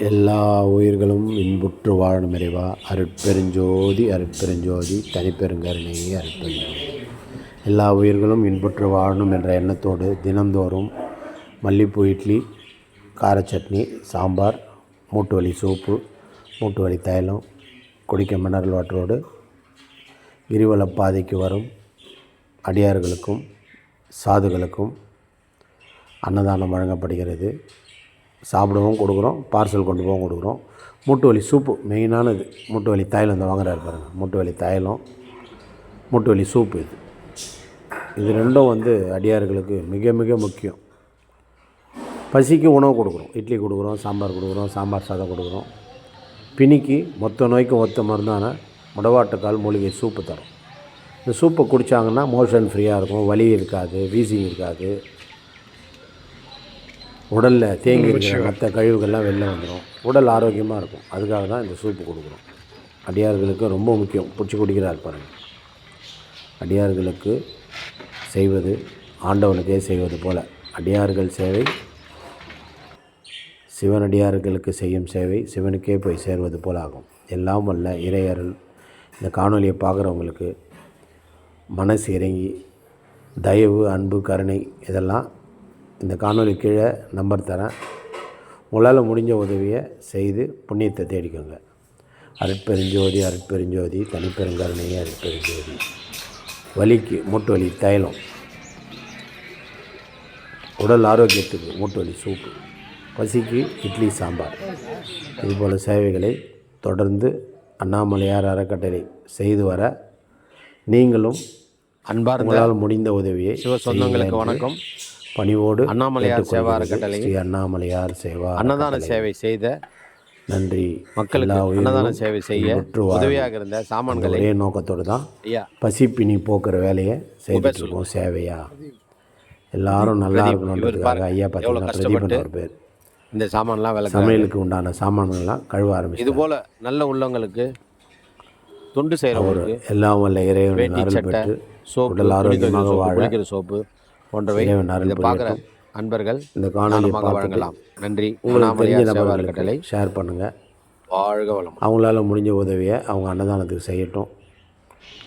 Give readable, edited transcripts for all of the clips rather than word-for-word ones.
எல்லா உயிர்களும் இன்புற்று வாழணும் இறைவா. அருட்பெருஞ்சோதி அருட்பெருஞ்சோதி தனிப்பெருங்கருணை அருட்பெருஞ்சோதி. எல்லா உயிர்களும் இன்புற்று வாழணும் என்ற எண்ணத்தோடு தினந்தோறும் மல்லிப்பூ இட்லி, கார சட்னி, சாம்பார், மூட்டு வலி சூப்பு, மூட்டு வலி தைலம், குடிக்க மினரல் வாட்டரோடு கிரிவல பாதைக்கு வரும் அடியார்களுக்கும் சாதுகளுக்கும் அன்னதானம் வழங்கப்படுகிறது. சாப்பிடவும் கொடுக்குறோம், பார்சல் கொண்டு போகவும் கொடுக்குறோம். மூட்டு வலி சூப்பு மெயினானது. மூட்டு வலி தைலம் இந்த வாங்குறாரு பாருங்கள். மூட்டு வலி தைலம், மூட்டு வலி சூப்பு, இது ரெண்டும் அடியார்களுக்கு மிக மிக முக்கியம். பசிக்கு உணவு கொடுக்குறோம், இட்லி கொடுக்குறோம், சாம்பார் கொடுக்குறோம், சாம்பார் சாதம் கொடுக்குறோம். பிணிக்கு மொத்த நோய்க்கும் ஒத்த மருந்தான முடவாட்டுக்கால் மூலிகை சூப்பு தரும். இந்த சூப்பை குடித்தாங்கன்னா மோஷன் ஃப்ரீயாக இருக்கும், வலி இருக்காது, வீசிங் இருக்காது, உடலில் தேங்கி இருக்கிற மற்ற கழிவுகள்லாம் வெளில வந்துடும், உடல் ஆரோக்கியமாக இருக்கும். அதுக்காக தான் இந்த சூப்பு கொடுக்குறோம். அடியார்களுக்கு ரொம்ப முக்கியம். பிடிச்சி குடிக்கிறார் பாருங்கள். அடியார்களுக்கு செய்வது ஆண்டவனுக்கே செய்வது போல் அடியார்கள் சேவை சிவனடியார்களுக்கு செய்யும் சேவை சிவனுக்கே போய் சேர்வது போல் ஆகும். எல்லாம் வல்ல இறையருள் இந்த காணொலியை பார்க்குறவங்களுக்கு மனசு இறங்கி தயவு, அன்பு, கருணை இதெல்லாம் இந்த காணொலி கீழே நம்பர் தரேன். உங்களால் முடிஞ்ச உதவியை செய்து புண்ணியத்தை தேடிக்கோங்க. அருட்பெருஞ்சோதி அருட்பெருஞ்சோதி தனிப்பெருங்கருணையே அருட்பெருஞ்சோதி. வலிக்கு மூட்டு வலி தைலம், உடல் ஆரோக்கியத்துக்கு மூட்டு வலி சூப்பு, பசிக்கு இட்லி சாம்பார், இதுபோல் சேவைகளை தொடர்ந்து அண்ணாமலையார் அறக்கட்டளை செய்து வர நீங்களும் உங்களால் முடிந்த உதவியை சிவ சொந்தங்களுக்கு வணக்கம். பணிவோடு அண்ணாமலையார் சேவா அறக்கட்டளை ஸ்ரீ அண்ணாமலையார் சேவா அன்னதான சேவை செய்த நன்றி. மக்களுக்கு அன்னதான சேவை செய்ய உதவியாக இருந்த சாமான்களை ஒரே நோக்கத்தோடு தான் பசிப்பினி போக்குற வேலையை செய்துட்டு இருக்கோம். சேவையா எல்லாரும் நல்லா இருக்கணுன்றதுக்காக ஐயா பார்த்தீங்கன்னா பிரதீபன் ஒரு பேர் இந்த சாமான்லாம் வேலை சமையலுக்கு உண்டான சாமான்கள்லாம் கழுவ ஆரம்பிச்சு. இது போல் நல்ல உள்ளவங்களுக்கு தொண்டு செய்கிறவங்களுக்கு எல்லாம் வல்ல இறைவனின் அருள் பெற்று உடல் ஆரோக்கியமாக வாழ சோப்பு போன்றவை பார்க்குற அன்பர்கள் இந்த காணொலியை வழங்கலாம். நன்றி. உங்களுக்கு தெரிஞ்ச நபர்களுக்கு ஷேர் பண்ணுங்கள். வாழ்க வளம். அவங்களால முடிஞ்ச உதவியை அவங்க அன்னதானத்துக்கு செய்யட்டும்.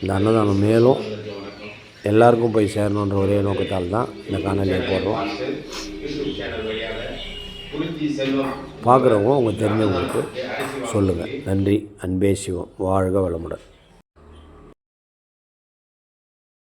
இந்த அன்னதானம் மேலும் எல்லாருக்கும் போய் சேரணுன்ற ஒரே நோக்கத்தால் தான் இந்த காணொலியை போடுறோம். பார்க்குறவங்க உங்கள் தெரிஞ்சவங்களுக்கு சொல்லுங்கள். நன்றி. அன்பே சிவம். வாழ்க வளமுடன்.